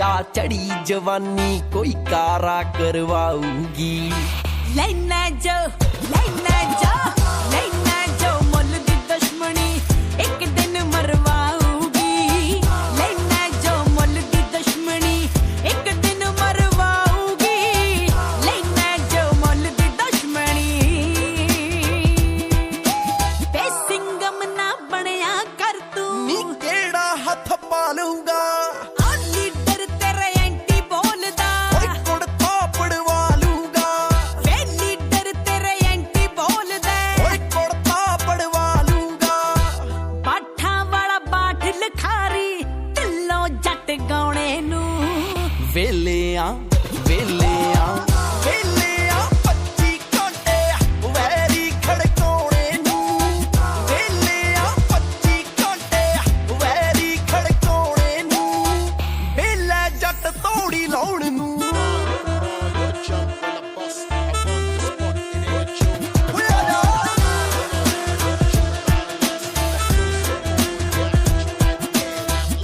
आ चढ़ी जवानी कोई कारा करवाऊंगी। लेना जो मुल दी दुश्मनी एक दिन मरवाऊगी। लेना जो मुल दी दुश्मनी एक दिन मरवाऊगी। लेना जो मुल दी दुश्मनी ते सिंगम ना बनया कर तू नी केड़ा हथ पालूंगा लीडर तेरे एंटी बोलदा कुड़ता पड़वा लूंगा। वे लीडर तेरे एंटी बोलदा कुड़ता पड़वा लूंगा। बाठा वाला बाठ लखारी ढिल्लों जट गाउणे नू वेले आ 25 घंटे वैरी खड़काउने नू। वेले आ 25 घंटे वैरी खड़काउने नू। वेले जट तोड़ी लाउण नू।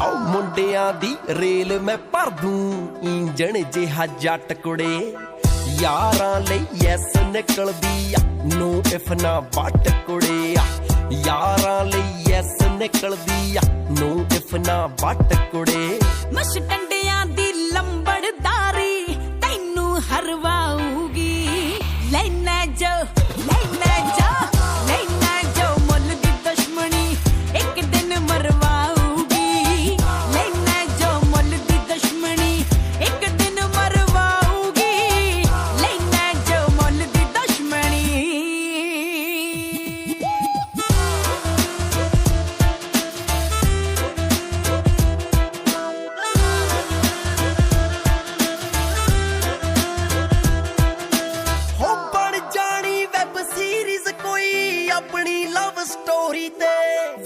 आओ मुंडियां दी रेल मैं भर दूं इंजन जिहा जट कुड़े। यारां लई यस निकलदी आ नो इफ ना बट कुड़े। यारां लई यस निकलदी आ नो इफ ना बट कुड़े। मश डंडियां दी लंबड़दारी तैनू हरवाऊगी। लेना जो मुल दी दुश्मनी एक दिन मरवाऊगी। लेना जो मुल दी दुश्मनी एक दिन मरवाऊगी। लेना जो मुल दी दुश्मनी हो बन जानी वैब सीरीज कोई अपनी लव स्टोरी ते।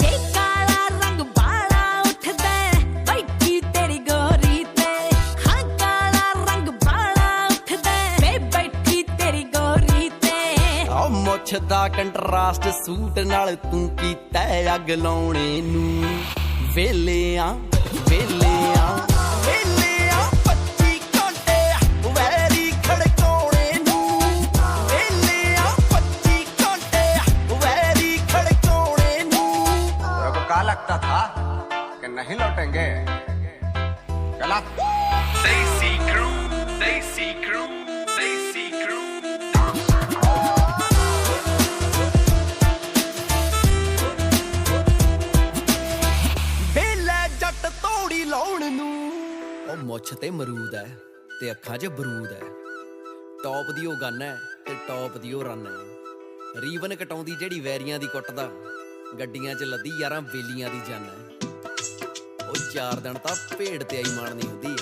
ये काला रंग बाला उठदा बैठी तेरी गोरी ते। हाँ काला रंग बाला उठदा वे बैठी तेरी गोरी ते। आ मुੱਛ ਦਾ ਕੰਟਰਾਸਟ ਸੂਟ ਨਾਲ ਤੂੰ ਕੀਤਾ ਅੱਗ ਲਾਉਣੇ ਨੂੰ। ਵੇਲੇ ਆ 25 ਘੰਟੇ ਵੈਰੀ ਖੜਕਾਉਣੇ ਨੂੰ। ਵੇਲੇ ਆ 25 ਘੰਟੇ ਵੈਰੀ ਖੜਕਾਉਣੇ ਨੂੰ। तेरे को क्या लगता था कि नहीं लौटेंगे? गलत। Stacy Crew. ਵੇਲੇ ਜੱਟ ਤੋੜੀ ਲਾਉਣ ਨੂੰ। ਉਹ ਮੁੱਛ ਤੇ ਮਰੂਦ ਹੈ ਤੇ ਅੱਖਾਂ 'ਚ ਬਰੂਦ ਹੈ। ਟੌਪ ਦੀ ਉਹ ਗਨ ਹੈ ਤੇ ਟੌਪ ਦੀ ਉਹ ਰਨ ਹੈ। ਰੀਵਨ ਕਟਾਉਂਦੀ ਜਿਹੜੀ ਵੈਰੀਆਂ ਦੀ ਕੁੱਟਦਾ ਗੱਡੀਆਂ 'ਚ ਲੱਦੀ ਯਾਰਾਂ ਬੇਲੀਆਂ ਦੀ ਜਨ ਹੈ। ਉਹ 4 ਦਿਨ ਤਾਂ ਭੇਡ ਤੇ ਆਈ ਮਾਰਨੀ ਹੁੰਦੀ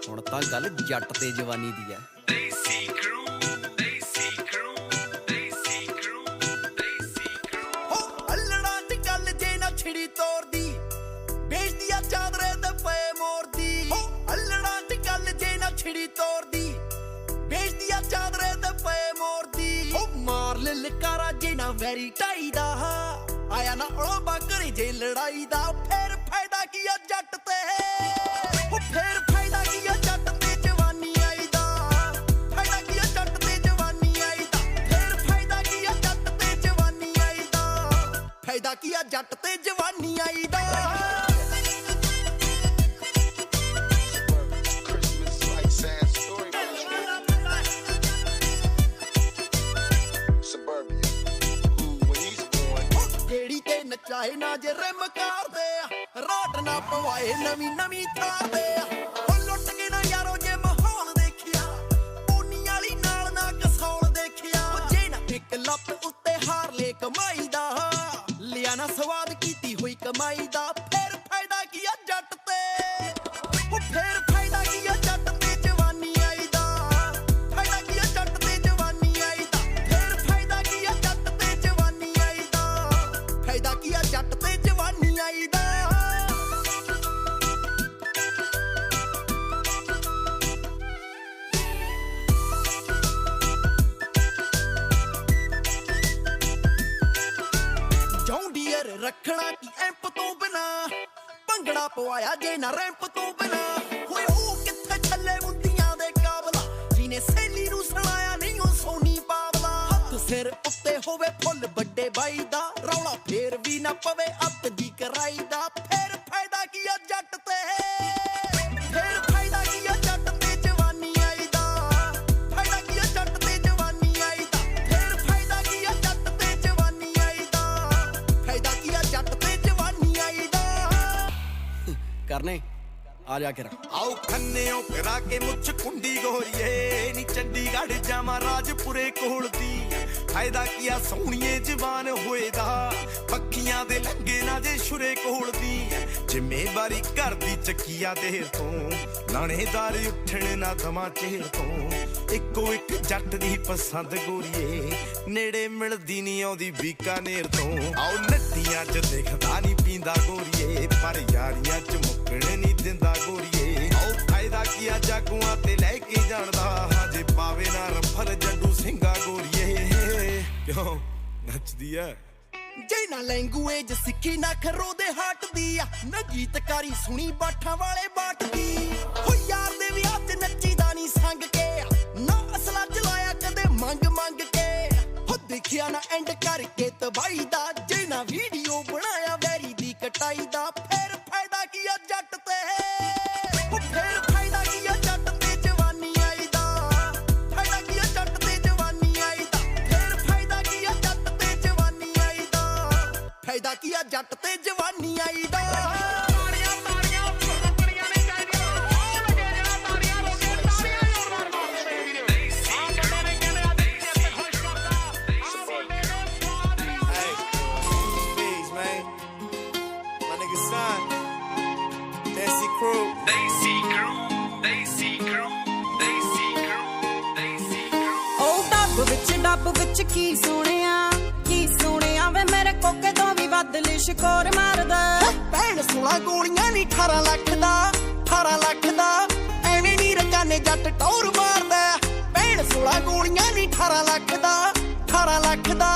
ਹੁਣ ਤਾਂ ਗੱਲ ਜੱਟ ਤੇ ਜਵਾਨੀ ਦੀ ਹੈ। Stacy Crew. ਹੋ ਅਲੜਾਂ 'ਚ ਗੱਲ ਜੇ ਨਾ ਛਿੜੀ ਤੋਰਦੀ ਵੇਚਦੀ ਆ ਚਾਦਰੇ ਤੇ ਪਏ ਮੋਰਦੀ। ਹੋ ਅਲੜਾਂ 'ਚ ਗੱਲ ਜੇ ਨਾ ਛਿੜੀ ਤੋਰਦੀ ਵੇਚਦੀ ਆ ਚਾਦਰੇ ਤੇ ਪਏ ਮੋਰਦੀ। ਹੋ ਮਾਰ ਲੈ ਲਕਾਰਾ ਜੇ ਨਾ ਵੈਰੀ ਢਾਈ ਦਾ ਆਇਆ ਨਾ ਉਲੰਬਾ ਕਰੇ ਜੇ ਲੜਾਈ ਦਾ। ਫੇਰ ਫਾਇਦਾ ਕੀ ਆ ਜੱਟ ਤੇ। ਹੋ ਫੇਰ ਫਾਇਦਾ ਕੀ ਆ ਜੱਟ ਤੇ ਜਵਾਨੀ ਆਈ ਦਾ। ਫਾਇਦਾ ਕੀ ਆ ਜੱਟ ਤੇ ਜਵਾਨੀ ਆਈ ਦਾ। ਫੇਰ ਫਾਇਦਾ ਕੀ ਆ ਜੱਟ ਤੇ ਜਵਾਨੀ ਆਈ ਦਾ। ਫਾਇਦਾ ਕੀ ਆ ਜੱਟ ਤੇ ਜਵਾਨੀ ਆਈ ਦਾ। Christmas like sad story. Suburbia. Who when he's born. ਜਿਹੜੀ ਤੇ ਨਚਾਏ ਨਾ ਜੇ ਰਿਮ ਕਰਦੇ ਆ ਰਾਟ ਨਾ ਪਵਾਏ ਨਵੀਂ ਥਾਰਦੇ ਆ। ਉਹ ਲੁੱਟ ਕੇ ਨਾ ਯਾਰੋ ਜੇ ਮਾਹੌਲ ਦੇਖਿਆ ਪੂਨੀ ਵਾਲੀ ਨਾਲ ਨਾ ਕਸੌਲ ਦੇਖਿਆ। ਉਹ ਜੇ ਨਾ ਇੱਕ ਲੱਤ ਉੱਤੇ ਹਾਰ ਲੈ ਕਮਾਈ ਦਾ ਲਿਆ ਨਾ ਸਵਾਦ ਕੀਤੀ ਹੋਈ ਕਮਾਈ ਦਾ। ਫੇਰ ਫਾਇਦਾ ਕੀ ਆ ਜੱਟ ਤੇ। ਉਹ ਫੇਰ ਫਾਇਦਾ ਕੀ ਆ ਜੱਟ ਤੇ ਜਵਾਨੀ ਆਈ ਦਾ। ਫਾਇਦਾ ਕੀ ਆ ਜੱਟ ਤੇ ਜਵਾਨੀ ਆਈ ਦਾ। ਫੇਰ ਫਾਇਦਾ ਕੀ ਆ ਜੱਟ ਤੇ ਜਵਾਨੀ ਆਈ ਦਾ। ਫਾਇਦਾ ਕੀ ਆ ਜੱਟ ਤੇ ਜਵਾਨੀ ਆਈ ਦਾ। ਜੌਂਡੀਅਰ ਰੱਖਣਾ ਕੀ ਐਂਪ ਤੋਂ ਬਿਨਾ ਭੰਗੜਾ ਪਵਾਇਆ ਜੇ ਨਾ ਰੈਂਪ ਤੋਂ ਬਿਨਾ। ਹੋਏ ਉਹ ਕਿੱਥੇ ਨੇ ਸਹੇਲੀ ਨੂੰ ਸੁਣਾਇਆ ਨਹੀਂ ਉਹ ਸੋਨੀ ਬਾਬਲਾ ਹੱਥ ਸਿਰ ਉੱਤੇ ਹੋਵੇ ਫੁੱਲ ਵੱਡੇ ਬਾਈ ਦਾ ਰੌਲਾ ਫੇਰ ਵੀ ਨਾ ਪਵੇ ਅੱਤ ਦੀ ਕਰਾਈ ਦਾ ਫੇਰ ਫਾਇਦਾ ਕੀ ਆ ਜੱਟ ਤੇ ਫੇਰ ਫਾਇਦਾ ਕੀ ਆ ਜੱਟ ਤੇ ਜਵਾਨੀ ਆਈ ਦਾ ਫਾਇਦਾ ਕੀ ਆ ਜੱਟ ਤੇ ਜਵਾਨੀ ਆਈ ਦਾ ਫੇਰ ਫਾਇਦਾ ਕੀ ਆ ਜੱਟ ਤੇ ਜਵਾਨੀ ਆਈ ਦਾ ਫਾਇਦਾ ਕੀ ਆ ਜੱਟ ਤੇ ਜਵਾਨੀ ਆਈ ਦਾ ਕਰਨੇ ਆ ਜਾ ਕੇ ਆਓ ਖੰਨਿਓ ਕਰਾ ਕੇ ਮੁੱਛ ਕੁੰਡੀ ਗੋਰੀਏ ਨੀ ਚੰਡੀਗੜ੍ਹ ਜਾਵਾਂ ਰਾਜਪੁਰੇ ਕੋਲ ਦੀ ਫਾਇਦਾ ਕੀ ਆ ਸੋਹਣੀਏ ਜਵਾਨ ਹੋਏ ਦਾ ਪੱਖੀਆਂ ਦੇ ਲੱਗੇ ਨਾ ਜੇ ਸ਼ੁਰੇ ਕੋਲ ਦੀ ਜ਼ਿੰਮੇਵਾਰੀ ਘਰ ਦੀ ਚੱਕੀਆ ਦੇਰ ਤੋਂ ਲਾਣੇਦਾਰ ਉੱਠਣ ਨਾ ਦਵਾਂ ਚਿਹਰ ਤੋਂ ਇੱਕੋ ਇੱਕ ਜੱਟ ਦੀ ਪਸੰਦ ਗੋਰੀਏ ਨੇੜੇ ਮਿਲਦੀ ਨਹੀਂ ਆਉਂਦੀ ਬੀਕਾਨੇਰ ਤੋਂ ਆਓ ਨੱਟੀਆਂ 'ਚ ਦਿਖਦਾ ਨਹੀਂ ਪੀਂਦਾ ਗੋਰੀਏ ਪਰ ਯਾਰੀਆਂ 'ਚ ਮੁੱਕਣ ਨਹੀਂ ਦਿੰਦਾ ਗੋਰੀਏ ਆਓ ਫਾਇਦਾ ਕੀ ਆ ਜਾਗੂਆਂ ਤੇ ਲੈ ਕੇ ਜਾਣਦਾ ਹਜੇ ਪਾਵੇ ਨਾ ਰਫਲ ਜੱਡੂ ਸਿੰਘਾ ਗੋਰੀਏ ਕਿਉਂ ਨੱਚਦੀ ਐ ਜੇ ਨਾ ਲੈਂਗੂਏਜ ਸਿੱਖੀ ਨਾ ਖਰੋ ਦੇ ਹਾਟ ਦੀ ਆ ਨਾ ਗੀਤਕਾਰੀ ਸੁਣੀ ਬਾਠਾਂ ਵਾਲੇ ਬਾਟ ਦੀ ਹੋ ਯਾਰ ਦੇ ਵਿਆਹ ਤੇ ਨੱਚੀਦਾ ਨਹੀਂ ਸੰਗ ਕੇ ਨਾ ਅਸਲਾ ਚਲਾਇਆ ਕਦੇ ਮੰਗ ਮੰਗ ਕੇ ਹੋ ਦੇਖਿਆ ਨਾ ਐਂਡ ਕਰਕੇ ਤਬਾਈ ਦਾ ਜੇ ਨਾ ਵੀਡੀਓ ਬਣਾਇਆ ਵੈਰੀ ਦੀ ਕਟਾਈ ਦਾ ਫੇਰ ਫਾਇਦਾ ਕੀ ਆ ਜੱਟ ਤੇ ਹੋ ਫੇਰ ਫਾਇਦਾ ਕੀ ਆ ਜੱਟ ਤੇ ਜਵਾਨੀ ਆਈ ਦਾ ਫਾਇਦਾ ਕੀ ਆ ਜੱਟ ਤੇ ਜਵਾਨੀ ਆਈ ਦਾ ਫੇਰ ਫਾਇਦਾ ਕੀ ਆ ਜੱਟ ਤੇ ਜਵਾਨੀ ਆਈ ਦਾ ਫਾਇਦਾ ਕੀ ਆ ਜੱਟ ਤੇ ਜਵਾਨੀ ਆਈ ਦਾ ਡੱਬ ਵਿੱਚ ਕੀ ਸੁਣਿਆ ਵੇ ਮੇਰੇ ਕੋਕੇ ਤੋਂ ਵੀ ਵੱਧ ਲਿਸ਼ਕੋਰ ਮਾਰਦਾ ਭੈਣ 16 ਗੋਲੀਆਂ ਨਹੀਂ 18 ਲੱਖ ਦਾ ਐਵੇਂ ਨੀ ਰਕਾਨੇ ਜੱਟ ਟੌਰ ਮਾਰਦਾ ਭੈਣ 16 ਗੋਲੀਆਂ ਨਹੀਂ 18 ਲੱਖ ਦਾ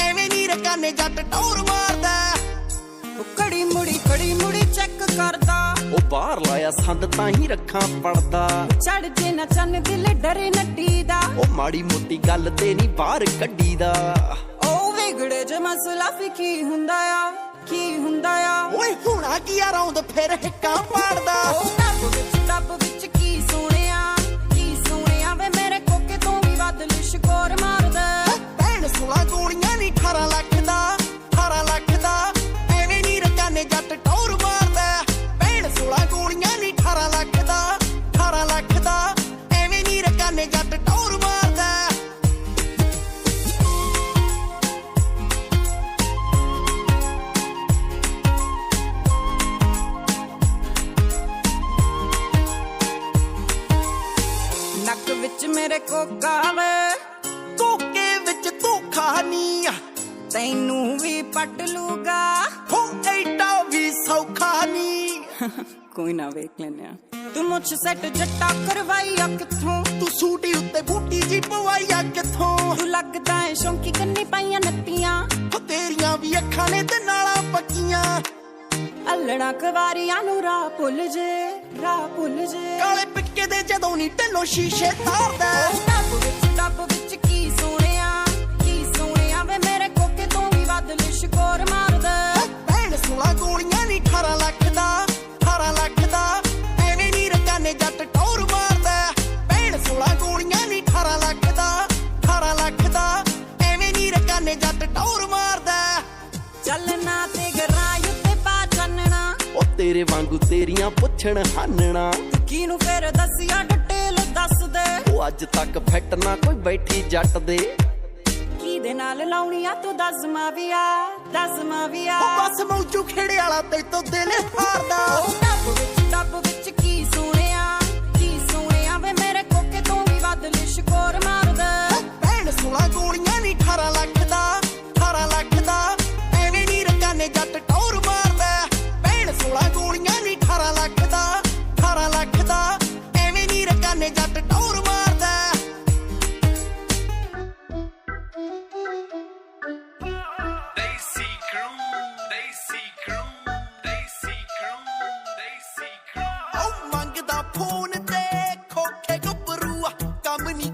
ਐਵੇਂ ਨੀ ਰਕਾਨੇ ਜੱਟ ਟੌਰ ਮਾਰਦਾ ਕੜੀ ਮੁੜੀ ਚੈੱਕ ਕਰਦਾ ਉਹ ਬਾਹਰ ਲਾਇਆ ਸੰਦ ਤਾਂ ਹੀ ਰੱਖਾਂ ਪੜਦਾ ਚੜ ਜੇ ਨਾ ਚੰਨ ਦਿਲ ਡਰੇ ਨੱਟੀ ਦਾ ਉਹ ਮਾੜੀ ਮੋਟੀ ਗੱਲ ਤੇ ਨਹੀਂ ਬਾਹਰ ਕੱਢੀ ਦਾ ਉਹ ਵਿਗੜੇ ਜੇ ਮਸਲਾ ਵੀ ਕੀ ਹੁੰਦਾ ਆ ਓਏ ਹੁਣਾ ਕੀ ਆ ਰੌਂਦ ਫਿਰ ਹਿੱਕਾਂ ਪਾੜਦਾ ਡੱਬ ਵਿੱਚ ਕੀ ਸੁਣਿਆ ਵੇ ਮੇਰੇ ਕੋਕੇ ਤੋਂ ਵੀ ਵੱਧ ਲਿਸ਼ਕੋਰ ਮਾਰਦਾ ਭੈਣ 16 ਗੋਲੀਆਂ ਨਹੀਂ 18 ਲੱਖ ਦਾ ਐਵੇਂ ਨੀ ਰਕਾਨੇ ਜੱਟ ਟੌਰ ਮਾਰਦਾ ਭੈਣ 16 ਗੋਲੀਆਂ ਨਹੀਂ 18 ਲੱਖ ਦਾ ਐਵੇਂ ਨੀ ਰਕਾਨੇ ਜੱਟ ਟੌਰ ਮਾਰਦਾ ਨੱਕ ਵਿੱਚ ਮੇਰੇ ਕੋਕਾ ਵੇ ਕੋਕੇ ਵਿੱਚ ਧੋਖਾ ਨੀ ਤੈਨੂੰ ਵੀ ਪਟ ਲੂਗਾ ਹੋ ਐਡਾ ਵੀ ਸੌਖਾ ਨੀ ਕੋਈ ਨਾ ਵੇਖ ਲੈਨੇ ਆ ਤੂੰ ਮੁੱਛ ਸੈੱਟ ਜੱਟਾ ਕਰਵਾਈ ਆ ਕਿੱਥੋਂ ਤੂੰ ਸੂਟੀ ਉੱਤੇ ਬੂਟੀ ਜੀ ਪਵਾਈ ਆ ਕਿੱਥੋਂ ਤੂੰ ਲੱਗਦਾ ਏ ਸ਼ੌਂਕੀ ਕੰਨੀ ਪਾਈਆਂ ਨੱਤੀਆਂ ਹੋ ਤੇਰੀਆਂ ਵੀ ਅੱਖਾਂ ਨੇ ਤੇ ਨਾਲਾਂ ਪੱਕੀਆਂ ਅਲੜਾ ਕਵਾਰੀਆਂ ਨੂੰ ਰਾਹ ਭੁੱਲ ਜੇ ਕਾਲੇ ਪਿੱਕੇ ਦੇ ਜਦੋਂ ਨੀ ਢਿੱਲੋਂ ਸ਼ੀਸ਼ੇ ਤਾਰਦਾ ਡੱਬ ਵਿੱਚ ਕੀ ਸੁਣਿਆ ਵੇ ਮੇਰੇ ਕੋਕੇ ਤੋਂ ਵੀ ਵੱਧ ਲਿਸ਼ਕੋਰ ਮਾਰਦਾ ਭੈਣ 16 ਗੋਲੀਆਂ ਨਹੀਂ 18 ਲੱਖ ਦਾ ਐਵੇਂ ਨੀ ਰਕਾਨੇ ਜੱਟ ਟੌਰ ਮਾਰਦਾ ਭੈਣ 16 ਗੋਲੀਆਂ ਨਹੀਂ 18 ਲੱਖ ਦਾ ਐਵੇਂ ਨੀ ਰਕਾਨੇ ਜੱਟ ਟੌਰ ਮਾਰਦਾ ਚੱਲਣਾ ਤੇ ਗਰਾਈ ਉੱਤੇ ਪਾ ਚੰਨਣਾ ਉਹ ਤੇਰੇ ਵਾਂਗੂ ਤੇਰੀਆਂ ਪੁੱਛਣ ਹਾਨਣਾ ਕਿਨੂੰ ਫੇਰ ਦੱਸਿਆ ਡਿਟੇਲ ਦੱਸ ਦੇ ਉਹ ਅੱਜ ਤੱਕ ਫਿੱਟ ਨਾ ਕੋਈ ਬੈਠੀ ਜੱਟ ਦੇ ਕਿਹਦੇ ਨਾਲ ਲਾਉਣੀ ਆ ਤੂੰ ਦੱਸ ਮਾਵੀਆ ਉਹ ਬਸ ਮੌਜੂ ਖੇੜੇ ਵਾਲਾ ਤੇ ਤੋਂ ਦਿਲ ਹਾਰਦਾ ਡੱਬ ਵਿੱਚ ਕੀ ਸੁਣਿਆ ਵੇ ਮੇਰੇ ਕੋਕੇ ਤੋਂ ਵੀ ਵੱਧ ਲਿਸ਼ਕੋਰ ਮਾਰਦਾ ਭੈਣ 16 ਗੋਲੀਆਂ ਨਹੀਂ 18 ਲੱਖ ਦਾ ਐਵੇਂ ਨੀ ਰਕਾਨੇ ਜੱਟ ਟੌਰ ਮਾਰਦਾ ਭੈਣ 16 ਗੋਲੀਆਂ ਨਹੀਂ 18 ਲੱਖ ਦਾ ਐਵੇਂ ਨੀ ਰਕਾਨੇ ਜੱਟ ਟੌਰ ਮਾਰਦਾ ਉਹ ਮੰਗਦਾ ਫੋਨ ਤੇ ਖੋਖੇ ਗੱਭਰੂ ਕੰਮ ਨੀ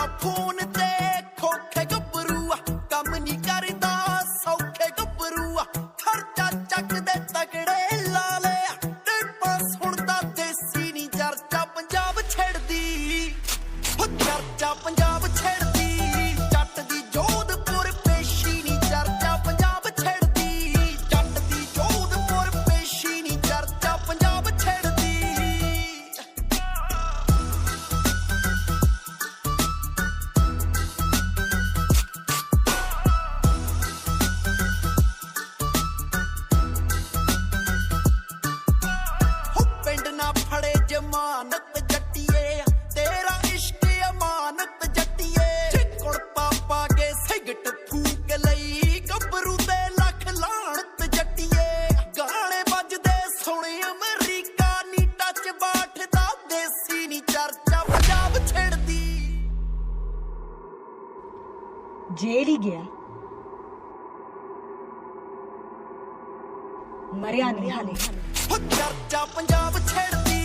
ਕਰਦਾ ਫੋਨ ਤੇ ਖੋਖੇ ਗੱਭਰੂ ਕੰਮ ਨਹੀਂ ਕਰਦਾ ਸੌਖੇ ਗੱਭਰੂ ਖਰਚਾ ਚੱਕਦੇ ਤਕੜੇ ਲਾ ਲਿਆ ਟਿੱਪਾਂ ਸੁਣਦਾ ਦੇਸੀ ਨਹੀਂ ਚਰਚਾ ਪੰਜਾਬ ਛੇੜਦੀ ਹੋ ਚਰਚਾ ਪੰਜਾਬ ਛੇੜਦੀ ਜੱਟ ਦੀ ਜੋਧਪੁਰ ਪੇਸ਼ੀ ਨਹੀਂ ਚਰਚਾ ਪੰਜਾਬ ਛੇੜਦੀ ਜੱਟ ਦੀ ਜੋਧਪੁਰ ਪੇਸ਼ੀ ਨਹੀਂ ਚਰਚਾ ਪੰਜਾਬ ਛੇੜਦੀ ਹੋ ਪਿੰਡ ਨਾ ਫੜੇ ਜਮਾਨਤ ਜੱਟੀਏ ਤੇਰਾ ਇਸ਼ਕ ਅਮਾਨਤ ਜੱਟੀਏ ਚਿੱਕੜ ਪਾਪਾ ਕੇ ਸਿਗਟ ਫੂਕ ਲਈ ਗੱਭਰੂ ਤੇ ਲੱਖ ਲਾਹਣਤ ਜੱਟੀਏ ਗਾਣੇ ਵੱਜਦੇ ਸੁਣੇ ਅਮਰੀਕਾ ਨੀ ਟੱਚ ਬਾਠਦਾ ਦੇਸੀ ਨੀ ਚਰਚਾ ਪੰਜਾਬ ਛੇੜਦੀ ਜੇਲ੍ਹ ਹੀ ਗਿਆ ਮਰਿਆ ਨਹੀਂ ਹਾਲੇ ਹੋ ਚਰਚਾ ਪੰਜਾਬ ਛੇੜਦੀ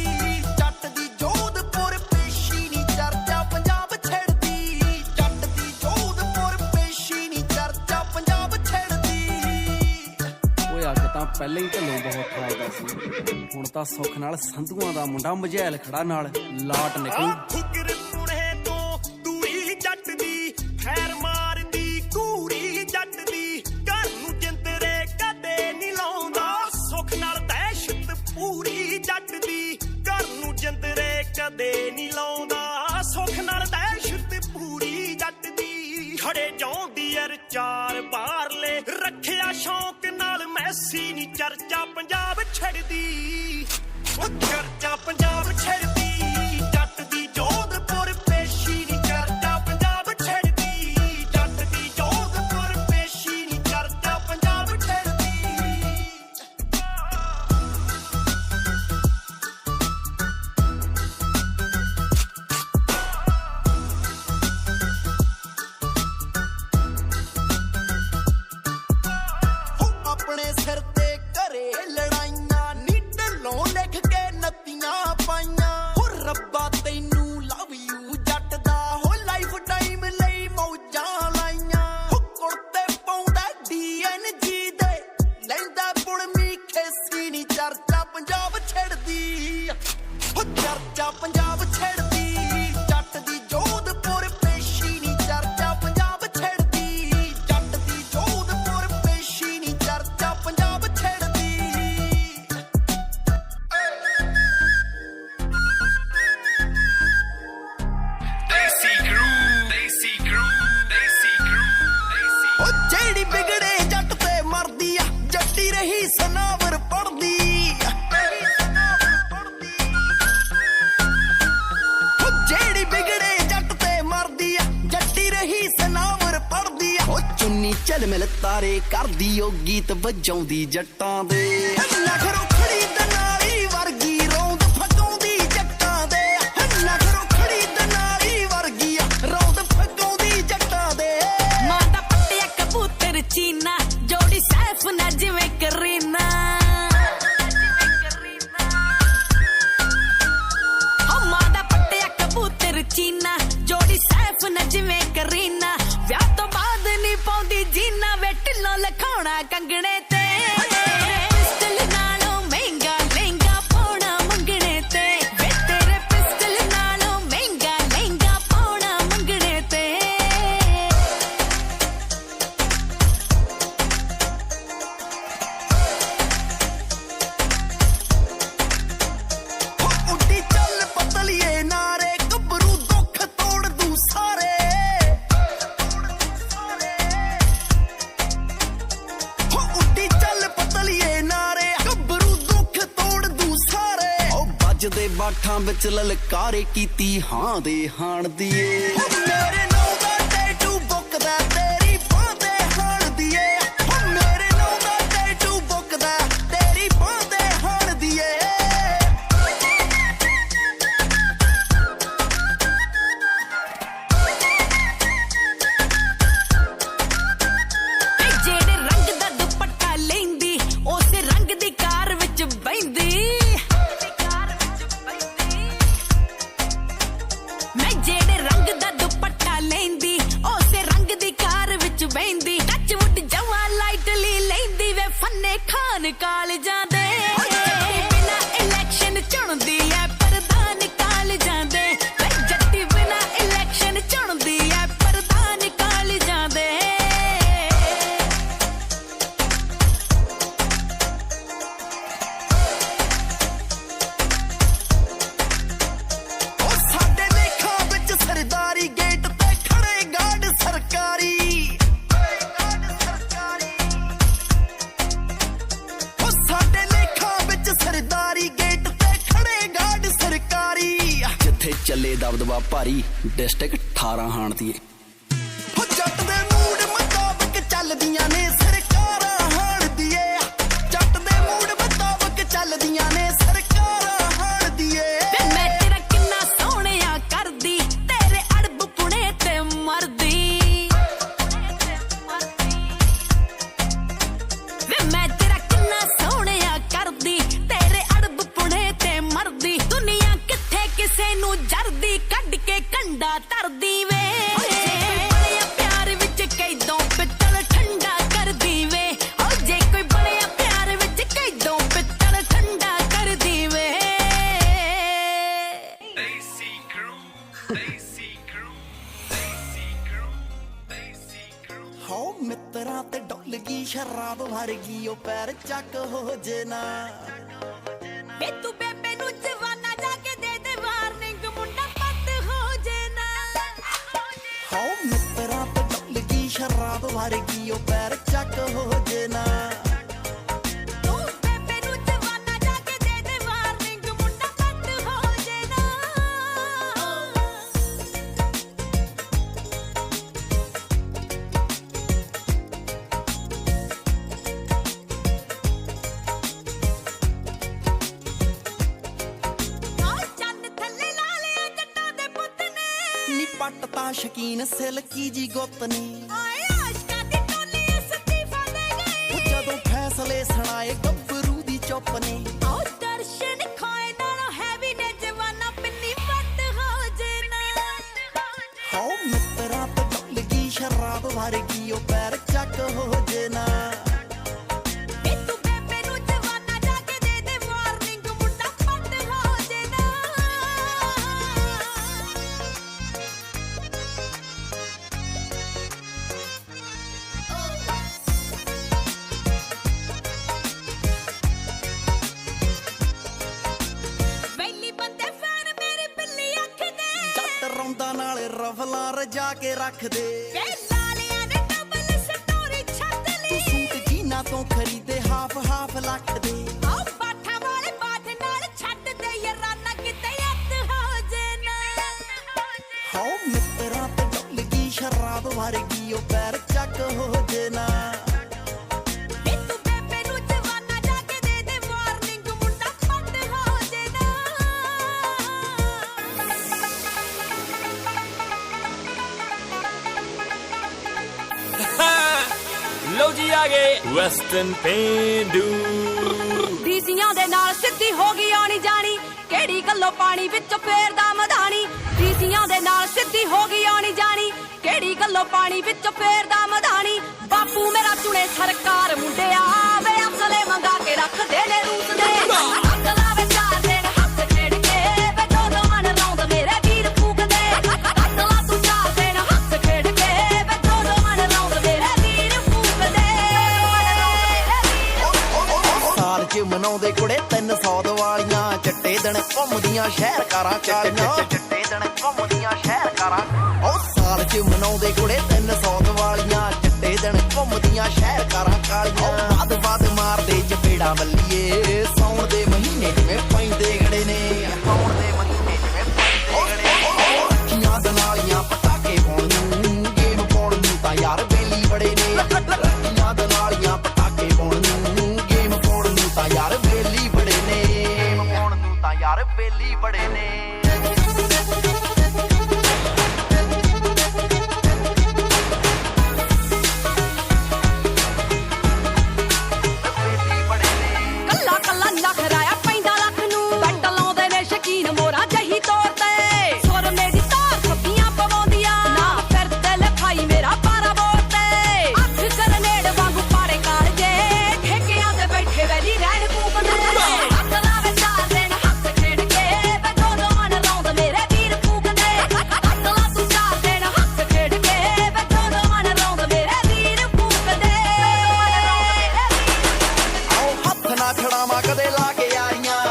ਜੱਟ ਦੀ ਜੋਧਪੁਰ ਪੇਸ਼ੀ ਨੀ ਚਰਚਾ ਪੰਜਾਬ ਛੇੜਦੀ ਜੱਟ ਦੀ ਜੋਧਪੁਰ ਪੇਸ਼ੀ ਨੀ ਚਰਚਾ ਪੰਜਾਬ ਛੇੜਦੀ ਓਏ ਅੱਗ ਤਾਂ ਪਹਿਲਾਂ ਹੀ ਢੱਲੋਂ ਬਹੁਤ ਖਾਲਦਾ ਸੀ ਹੁਣ ਤਾਂ ਸੁੱਖ ਨਾਲ ਸੰਧੂਆਂ ਦਾ ਮੁੰਡਾ ਮਝੈਲ ਖੜਾ ਨਾਲ ਲਾਟ ਨਿਕਲੂ ਫੁਕਰ ਪੁਣੇ ਤੋਂ ਦੂਰੀ ਜੱਟ ਦੀ ਫੈਰ ਮਾਰਦੀ ਕੂੜੀ ਜੱਟ ਦੀ ਘਰ ਨੂੰ ਜਿੰਦਰੇ ਕਦੇ ਨਹੀਂ ਲਾਉਂਦਾ ਸੁੱਖ ਨਾਲ ਦਹਿਸ਼ਤ ਪੂਰੀ ਜੱਟ ਦੀ ਘਰ ਨੂੰ ਜਿੰਦਰੇ ਕਦੇ ਨਹੀਂ ਲਾਉਂਦਾ ਸੁੱਖ ਨਾਲ ਦਹਿਸ਼ਤ ਪੂਰੀ ਜੱਟ ਦੀ ਖੜੇ ਜਾਉਂਦੀ ਅਰ ਚਾਰ ਬਾਹਰਲੇ ਰੱਖਿਆ ਸ਼ੌਂਕ ਨਾਲ ਮੈਸੀ ਨਹੀਂ ਚਰਚਾ ਪੰਜਾਬ ਛੱਡਦੀ ਉਹ ਚਰਚਾ ਪੰਜਾਬ ਛੱਡਦੀ ਜੱਟ ਦੀ ਜੋਧਪੁਰ ਪੇਸ਼ੀ ਨਹੀਂ ਚਰਚਾ ਪੰਜਾਬ ਛੱਡਦੀ ਜੱਟ ਦੀ ਜੋਧਪੁਰ ਪੇਸ਼ੀ ਨਹੀਂ ਚਰਚਾ ਪੰਜਾਬ ਛੱਡਦੀ ਹੋ ਆਪਣੇ ਸਿਰ ਤੇ ਘਰੇ ਲੜਾਈਆਂ ਨੀ ਢਿੱਲੋਂ ਲਿਖ ਕੇ ਨੱਤੀਆਂ ਪਾਈਆਂ ਹੋ ਰੱਬਾ ਤੈਨੂੰ ਲਵ ਯੂ ਜੱਟ ਦਾ ਹੋ ਲਾਈਫ ਟਾਈਮ ਲਈ ਮੌਜਾਂ ਲਾਈਆਂ ਹੋ ਕੁੜਤੇ ਪਾਉਂਦਾ DNG ਦੇ ਲੈਂਦਾ ਪੁਣਮੀ ਖੇਸੀ ਨੀ ਚਰਚਾ ਪੰਜਾਬ ਛੇੜਦੀ ਹੋ ਚਰਚਾ ਪੰਜਾਬ ਛੇੜਦੀ ਜੱਟ ਦੀ ਜੋਧਪੁਰ ਪੇਸ਼ੀ ਨੀ ਚਰਚਾ ਪੰਜਾਬ ਛੇੜਦੀ ਜੱਟ ਦੀ ਜੋਧਪੁਰ ਪੇਸ਼ੀ ਨੀ ਚਰਚਾ Punjab ਛੇੜਦੀ Desi Crew, Desi Crew, Desi Crew, Desi ਉਹ ਜਿਹੜੀ ਵਿਗੜੇ ਜੱਟ ਤੇ ਮਰਦੀ ਆ ਜੱਟੀ ਰਹੀ ਸਨਾਵਰ ਪੜਦੀ ਉਹ ਜਿਹੜੀ ਵਿਗੜੇ ਜੱਟ ਤੇ ਮਰਦੀ ਆ ਜੱਟੀ ਰਹੀ ਸਨਾਵਰ ਪੜਦੀ ਆ ਉਹ ਚੁੰਨੀ ਝਲਮਿਲ ਤਾਰੇ ਕਰਦੀ ਉਹ ਗੀਤ ਵਜਾਉਂਦੀ ਜੱਟਾਂ ਦੇ ਨਖਰੋ ਖੜੀ ਦਨਾਲੀ ਵਰਗੀ ਰੌਂਦ ਫਗਾਉਂਦੀ ਜੱਟਾਂ ਦੇ ਨਖਰੋ ਖੜੀ ਦਨਾਲੀ ਵਰਗੀ ਰੌਂਦ ਫਗਾਉਂਦੀ ਜੱਟਾਂ ਦੇ ਮਾਂ ਦਾ ਪੱਟਿਆ ਕਬੂਤਰ ਚੀਨਾ ਜੋੜੀ ਸੈਫ ਨਾ ਜਿਵੇਂ ਕਰੀਨਾ ਹੋ ਮਾਂ ਦਾ ਪੱਟਿਆ ਕਬੂਤਰ ਚੀਨਾ ਜੋੜੀ ਸੈਫ ਨਾ ਜਿਵੇਂ ਕਰੀਨਾ ਵਿਆਹ ਤੋਂ ਬਾਅਦ ਨਹੀਂ ਪਾਉਂਦੀ ਜੀਨਾ ਵੇ ਢਿੱਲੋਂ ਲਖਾਉਣਾ ਕੰਗਣੇ ਤੇ ਪਿਸਟਲ ਨਾਲੋਂ ਮਹਿੰਗਾ ਲਹਿੰਗਾ ਪਾਉਣਾ ਮੰਗਣੇ ਤੇ ਵੇ ਤੇਰੇ ਪਿਸਟਲ ਨਾਲੋਂ ਮਹਿੰਗਾ ਲਹਿੰਗਾ ਪਾਉਣਾ ਮੰਗਣੇ ਤੇ ਹੋ ਉੱਡੀ ਚੱਲ ਪਤਲੀਏ ਨਾਰੇ ਗੱਭਰੂ ਦੁੱਖ ਤੋੜ ਦੂ ਸਾਰੇ ਹੋ ਉੱਡੀ ਚੱਲ ਪਤਲੀਏ ਨਾਰੇ ਗੱਭਰੂ ਦੁੱਖ ਤੋੜ ਦੂ ਸਾਰੇ ਉਹ ਵੱਜਦੇ ਬਾਠਾਂ ਵਿੱਚ ਲਲਕਾਰੇ ਕੀਤੀ ਹਾਂ ਦੇ ਹਾਣ ਦੀਏ ਮੇਰੇ ਨਾਂ ਦਾ ਟੈਟੂ ਬੁੱਕਦਾ ਤੇਰੀ ਬਾਂਹ ਤੇ ਹਾਣ ਦੀਏ ਮੇਰੇ ਨਾਂ ਦਾ ਟੈਟੂ ਬੁੱਕਦਾ ਤੇਰੀ ਬਾਂਹ ਤੇ ਹਾਣ ਦੀਏ ਜਿਹੜੇ ਰੰਗ ਦਾ ਦੁਪੱਟਾ ਲੈਂਦੀ ਉਸੇ ਰੰਗ ਦੀ ਕਾਰ ਵਿੱਚ ਬੈਂਦੀ ਮੈਂ ਜਿਹੜੇ ਰੰਗ ਦਾ ਦੁਪੱਟਾ ਚੱਲੇ ਦਬਦਬਾ ਭਾਰੀ ਡਿਸਟ੍ਰਿਕਟ 18 ਹਾਣ ਦੀ ਹੋ ਜੱਟ ਦੇ ਮੂਡ ਮੁਤਾਬਕ ਚੱਲਦੀਆਂ ਨੇ ਸਰਕਾਰਾਂ ਹਾਣ ਦੀਏ ਜੱਟ ਦੇ ਮੂਡ ਮੁਤਾਬਕ ਚੱਲਦੀਆਂ ਨੇ ਸਰਕਾਰਾਂ ਹਾਣ ਦੀਏ ਵੇ ਮੈਂ ਤੇਰਾ ਕਿੰਨਾ ਸੋਹਣਿਆ ਕਰਦੀ ਤੇਰੇ ਅੜਬ ਪੁਣੇ ਤੇ ਮਰਦੀ ਵੇ ਮੈਂ ਤੇਰਾ ਕਿੰਨਾ ਸੋਹਣਿਆ ਕਰਦੀ ਤੇਰੇ ਅੜਬ ਪੁਣੇ ਤੇ ਮਰਦੀ ਦੁਨੀਆ ਕਿੱਥੇ ਕਿਸੇ ਨੂੰ ਜਰਦੀ ਕੱਢ ਕੇ ਕੰਡਾ ਧਰਦੀ ਵੇ ਬੜਿਆ ਪਿਆਰ ਵਿੱਚ ਕੈਦੋਂ ਪਿੱਤਲ ਠੰਡਾ ਕਰਦੀ ਵੇ ਓ ਜੇ ਕੋਈ ਬੜਿਆ ਪਿਆਰ ਵਿੱਚ ਕੈਦੋਂ ਪਿੱਤਲ ਠੰਡਾ ਕਰਦੀ ਵੇ Daisy crew, Daisy crew, Daisy crew, Daisy crew. ਹੋ ਮਿੱਤਰਾਂ ਤੇ ਡੁੱਲ ਗਈ ਸ਼ਰਾਬ ਵਰਗੀ ਉਹ ਪੈਰ ਚੱਕ ਹੋ ਜੇ ਨਾ ਵੇ ਤੂੰ ਬੇਬੇ ਨੂੰ ਜਵਾਨਾ ਜਾ ਕੇ ਦੇ ਦੇ ਵਾਰਨਿੰਗ ਮੁੰਡਾ ਪੱਤ ਹੋ ਜੇ ਨਾ ਹੋ ਮਿੱਤਰਾਂ ਤੇ ਡੁੱਲ ਗਈ ਸ਼ਰਾਬ ਵਰਗੀ ਉਹ ਪੈਰ ਚੱਕ ਹੋ ਜੇ ਨਾ ਤੂੰ ਬੇਬੇ ਨੂੰ ਜਵਾਨਾ ਜਾ ਕੇ ਦੇ ਦੇ ਵਾਰਨਿੰਗ ਮੁੰਡਾ ਪੱਤ ਹੋ ਜੇ ਨਾ ਆ ਚੰਨ ਥੱਲੇ ਲਾ ਲਿਆ ਜੱਟਾਂ ਦੇ ਪੁੱਤ ਨੇ ਨੀ ਪੱਟ ਤਾਂ ਸ਼ਕੀਨ ਸਿਲਕੀ ਜੀ ਗੁੱਤ ਨੇ ਆਏ ਆਸ਼ਕਾਂ ਦੀ ਟੋਲੀ ਅਸਤੀਫਾ ਦੇ ਗਈ ਉਹ ਜਦੋਂ ਫੈਸਲੇ ਸੁਣਾਏ ਗੱਭਰੂ ਦੀ ਚੁੱਪ ਨੇ ਆਓ ਦਰਸ਼ਨ ਖਾਏ ਨਾਲੋਂ ਹੈਵੀ ਨੇ ਜਵਾਨਾ ਪਿੰਨੀ ਵੱਟ ਹੋ ਜੇ ਨਾ ਹੋ ਮਿੱਤਰਾਂ ਤੇ ਡੁੱਲ ਗਈ ਸ਼ਰਾਬ ਵਰਗੀ ਉਹ ਪੈਰ ਚੱਕ ਹੋ ਜੇ ਨਾ ਵੇ ਤੂੰ ਬੇਬੇ ਨੂੰ ਜਵਾਨਾ ਜਾ ਕੇ ਦੇ ਦੇ ਵਾਰਨਿੰਗ ਮੁੰਡਾ ਪੱਟ ਹੋ ਜੇ ਨਾ ਵੈਲੀ ਬੰਦੇ ਫੈਨ ਮੇਰੇ ਬਿੱਲੀ ਅੱਖ ਦੇ ਜੱਟ ਰੌਂਦਾ ਨਾਲ ਰਫਲਾਂ ਰਜਾ ਕੇ ਰੱਖਦੇ ਵੇ ਲਾਲਿਆਂ ਨੇ ਡਬਲ ਸਟੋਰੀ ਛੱਡ ਤੂੰ ਲਈ ਸੂਟ ਜੀਨਾ ਤੋਂ ਖਰੀਦੇ ਹਾਫ ਲੱਖ ਦੇ ਆਓ ਬਾਠਾ ਵਾਲੇ ਬਾਠ ਨਾਲ ਛੱਡ ਦੇ ਯਾਰਾਨਾ ਕਿਤੇ ਅੱਤ ਹੋ ਜੇ ਨਾ ਹੋ ਮਿੱਤਰਾਂ ਤੇ ਡੁੱਲ ਗਈ ਸ਼ਰਾਬ ਵਰਗੀ ਉਹ ਪੈਰ ਚੱਕ ਹੋ ਜੇ ਨਾ ਵੇ ਤੂੰ ਬੇਬੇ ਨੂੰ ਜਵਾਨਾ ਜਾ ਕੇ ਦੇ ਦੇ ਵਾਰਨਿੰਗ ਮੁੰਡਾ ਪੱਟ ਹੋ ਜੇ ਨਾ ਲੋ ਜੀ ਆ ਗਏ ਵੈਸਟਰਨ ਪੇਂਡੂ ਡੀਸੀਆਂ ਦੇ ਨਾਲ ਸਿੱਧੀ ਹੋ ਗਈ ਆਣੀ ਜਾਣੀ ਕਿਹੜੀ ਗੱਲੋਂ ਪਾਣੀ ਵਿੱਚ ਫੇਰਦਾ ਮਧਾਣੀ ਡੀਸੀਆਂ ਦੇ ਨਾਲ ਸਿੱਧੀ ਹੋ ਗਈ ਆਣੀ ਜਾਣੀ ਕਿਹੜੀ ਗੱਲੋਂ ਪਾਣੀ ਵਿੱਚ ਫੇਰਦਾ ਮਧਾਣੀ ਬਾਪੂ ਮੇਰਾ ਚੁਣੇ ਸਰਕਾਰ ਮੁੰਡਿਆ ਵੇ ਅਸਲੇ ਮੰਗਾ ਕੇ ਰੱਖਦੇ ਨੇ ਰੂਸ ਦੇ ਹੱਥ ਲਾਵੇ ਚਾਰ ਦਿਨ ਹੱਥ ਖੇਡ ਕੇ ਵੇ ਦੋ ਮਨ ਰੌਂਦ ਮੇਰੇ ਵੀਰ ਫੂਕਦੇ ਹੱਥ ਲਾ ਤੂੰ ਚਾਰ ਦਿਨ ਹੱਥ ਖੇਡ ਕੇ ਵੇ ਦੋ ਮਨ ਰੌਂਦ ਮੇਰੇ ਵੀਰ ਫੂਕਦੇ ਸਾਲ ਚ ਮਨਾਉਂਦੇ ਕੁੜੇ 300 ਦੀਵਾਲੀਆਂ ਚੱਟੇ ਦਿਨ ਘੁੰਮਦੀਆਂ ਸ਼ਹਿਰ ਕਾਰਾਂ ਕਾਲੀਆਂ ਚੱਟੇ ਦਿਨ ਘੁੰਮਦੀਆਂ ਸ਼ਹਿਰ ਕਾਰਾਂ ਉਹ ਸਾਲ ਚ ਮਨਾਉਂਦੇ ਕੁੜੇ 300 ਦੀਵਾਲੀਆਂ ਚੱਟੇ ਦਿਨ ਘੁੰਮਦੀਆਂ ਸ਼ਹਿਰ ਕਾਰਾਂ ਕਾਲੀਆਂ ਵੱਧ ਮਾਰਦੇ ਚਪੇੜਾ ਬੱਲੀਏ ਸੌਣ ਦੇ ਮਹੀਨੇ ਜਿਵੇਂ ਪੈਂਦੇ ਗੜੇ ਨੇ ਸੌਣ ਦੇ ਮਹੀਨੇ ਜਿਵੇਂ ਪੈਂਦੇ ਗੜੇ ਰੱਖੀਆਂ ਦਨਾਲੀਆਂ ਪਟਾਕੇ ਪਾਉਣ ਨੂੰ ਗੇਮ ਪਾਉਣ ਨੂੰ ਤਾਂ ਯਾਰ ਬੇਲੀ ਬੜੇ ਨੇ ਰੱਖੀਆਂ ਦਨਾਲੀਆਂ ਪਟਾਕੇ ਪਾਉਣ ਨੂੰ ਗੇਮ ਪਾਉਣ ਨੂੰ ਤਾਂ ਯਾਰ ਬੇਲੀ ਬੜੇ ਨੇ ਗੇਮ ਪਾਉਣ ਨੂੰ ਤਾਂ ਯਾਰ ਬੇਲੀ ਬੜੇ ਨੇ ਕੱਲਾ ਕੱਲਾ ਨਖਰਾਇਆ ਪੈਂਦਾ ਲੱਖ ਨੂੰ ਬੈਟ ਲਾਉਂਦੇ ਨੇ ਸ਼ਕੀਨ ਮੋਰਾ ਜਹੀ ਤੌਰ ਤੇ ਸੁਰ ਮੇਰੀ ਤਾਰ ਖੱਬੀਆਂ ਪਵਾਉਂਦੀਆਂ ਨਾ ਫਿਰਦੇ ਲਿਖਾਈ ਮੇਰਾ 12 ਬੋਰ ਤੇ ਅੱਖ ਕਰਨੇੜ ਵਾਂਗੂ ਪਾੜੇ ਕਾਲਜੇ ਠੇਕਿਆਂ ਤੇ ਬੈਠੇ ਵੈਲੀ ਰਹਿਣ ਕੂਕਦੇ ਹੱਥ ਲਾਵੇ ਚਾਰ ਦਿਨ ਹੱਥ ਖੇਡ ਕੇ ਵੇ ਦੋ ਮਨ ਰੌਂਦ ਮੇਰੇ ਵੀਰ ਫੂਕਦੇ ਹੱਥ ਲਾ ਤੂੰ ਚਾਰ ਦਿਨ ਹੱਥ ਖੇਡ ਕੇ ਵੇ ਦੋ ਮਨ ਰੌਂਦ ਮੇਰੇ ਵੀਰ ਫੂਕਦੇ ਆਓ ਹੱਥ ਨਾ ਖੜਾਵਾਂ ਕਦੇ ਲਾ ਕੇ ਆਈਆਂ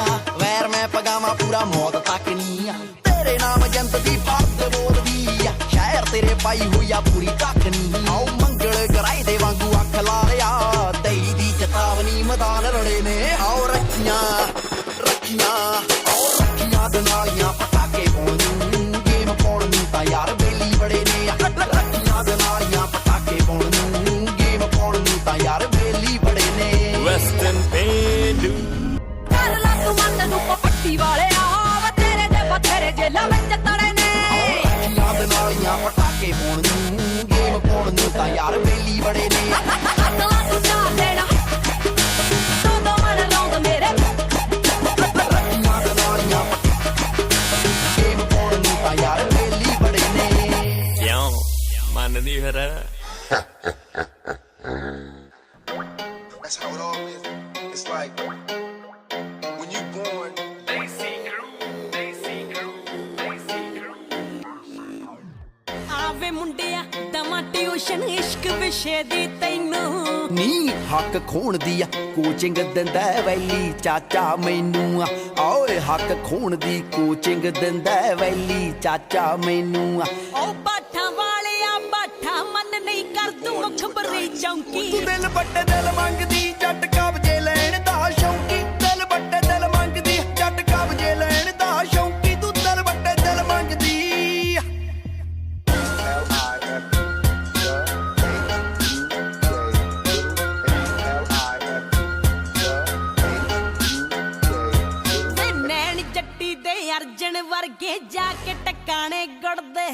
ਵੈਰ ਮੈਂ ਪਗਾਵਾਂ ਪੂਰਾ ਮੌਤ ਤੱਕ ਨਹੀਂ ਆ ਤੇਰੇ ਨਾਮ ਜੰਤ ਦੀ ਪਰਦ ਬੋਲਦੀ ਆ ਸ਼ਹਿਰ ਤੇਰੇ ਪਾਈ ਹੋਈ ਆ ਪੂਰੀ ਟੱਕ ਨਹੀਂ ਆਓ ਮੰਗਲ ਕਰਾਈ ਦੇ ਵਾਂਗੂ ਅੱਖ ਲਾ ਲਿਆ ਦਈ ਦੀ ਚੇਤਾਵਨੀ ਮੈਦਾਨ ਰੜੇ ਨੇ ਆਓ ਰੱਖੀਆਂ ਆਓ ਰੱਖੀਆਂ ਦਨਾਲੀਆਂ ਪਟਾਕੇ ਪਾਉਣ ਨੂੰ ਗੱਡੀ ਵਾਲੇ ਆ ਤੇਰੇ ਦੇ ਬਥੇਰੇ ਜੇਲਾਂ ਵਿੱਚ ਤੜੇ ਨੇ ਅੱਖੀਆਂ ਦੇ ਨਾਲੀਆਂ ਪਟਾਕੇ ਪਾਉਣ ਨੂੰ ਗੇਮ ਪਾਉਣ ਨੂੰ ਤਾਂ ਯਾਰ ਬੇਲੀ ਬੜੇ ਨੇ ਅਤਲਾ ਤੂੰ ਚਾਹ ਦੇਣਾ ਦੋ ਮਨ ਰੌਂਦ ਮੇਰੇ ਅੱਖੀਆਂ ਦੇ ਨਾਲੀਆਂ ਗੇਮ ਪਾਉਣ ਨੂੰ ਤਾਂ ਯਾਰ ਬੇਲੀ ਬੜੇ ਨੇ ਕਿਉਂ ਮੰਨਦੀ ਫਿਰ That's how it all is. It's like when you born. Daisy crew, Daisy crew, Daisy crew. ਆਵੇ ਮੁੰਡਿਆ ਦਵਾਂ ਟਿਊਸ਼ਨ ਇਸ਼ਕ ਵਿਸ਼ੇ ਦੀ ਤੈਨੂੰ ਨੀ ਹੱਕ ਖੋਣ ਦੀ ਆ ਕੋਚਿੰਗ ਦਿੰਦਾ ਵੈਲੀ ਚਾਚਾ ਮੈਨੂੰ ਆ ਓਏ ਹੱਕ ਖੋਣ ਦੀ ਕੋਚਿੰਗ ਦਿੰਦਾ ਵੈਲੀ ਚਾਚਾ ਮੈਨੂੰ ਆ ਉਹ ਬਾਠਾਂ ਵਾਲਿਆ ਬਾਠਾ ਮਨ ਨਹੀਂ ਕਰ ਤੂੰ ਮੁਖਬਰੀ ਚੌਂਕੀ ਤੂੰ ਦਿਲ ਬੱਟੇ ਦਿਲ ਮੰਗਦੀ ਜੱਟ ਕਬਜੇ ਲੈਣ ਦਾ ਸ਼ੌਂਕੀ ਦਿਲ ਬੱਟੇ ਦਿਲ ਮੰਗਦੀ ਜੱਟ ਕਬਜੇ ਲੈਣ ਦਾ ਸ਼ੌਂਕੀ ਤੂੰ ਦਿਲ ਬੱਟੇ ਦਿਲ ਮੰਗਦੀ ਵੇ ਨੈਣ ਜੱਟੀ ਦੇ ਅਰਜਨ ਵਰਗੇ ਜਾ ਕੇ ਟਕਾਣੇ ਗੁੜਦੇ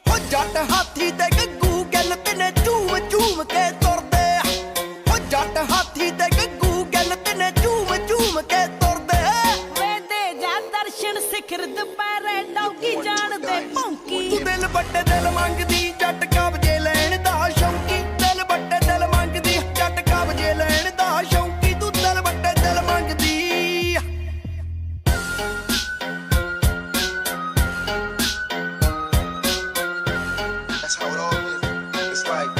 ਹੋ ਜੱਟ ਹਾਥੀ ਤੇ ਗੱਗੂ ਗੱਲ ਤਨੇ ਝੂਮ ਝੂਮ ਕੇ ਤੁਰਦੇ ਹੋ ਜੱਟ ਹਾਥੀ ਤੇ ਗੱਗੂ ਗੱਲ ਤਨੇ ਝੂਮ ਝੂਮ ਕੇ ਤੁਰਦੇ ਵੇ ਦੇ ਜਾ ਦਰਸ਼ਨ ਸਿਖਰ ਦੁਪਹਿਰੇ ਡੌਗੀ ਜਾਣਦੇ ਭੌਂਕੀ ਤੂੰ ਦਿਲ ਬੱਟੇ ਦਿਲ ਮੰਗਦੀ ਜੱਟ ਕਬਜੇ ਲੈਣ ਦਾ ਸ਼ੌਂਕੀ ਦਿਲ ਬੱਟੇ ਦਿਲ ਮੰਗਦੀ ਜੱਟ ਕਬਜੇ ਲੈਣ ਦਾ ਸ਼ੌਂਕੀ ਤੂੰ ਦਿਲ ਬੱਟੇ ਦਿਲ ਮੰਗਦੀ That's how it all is. It's like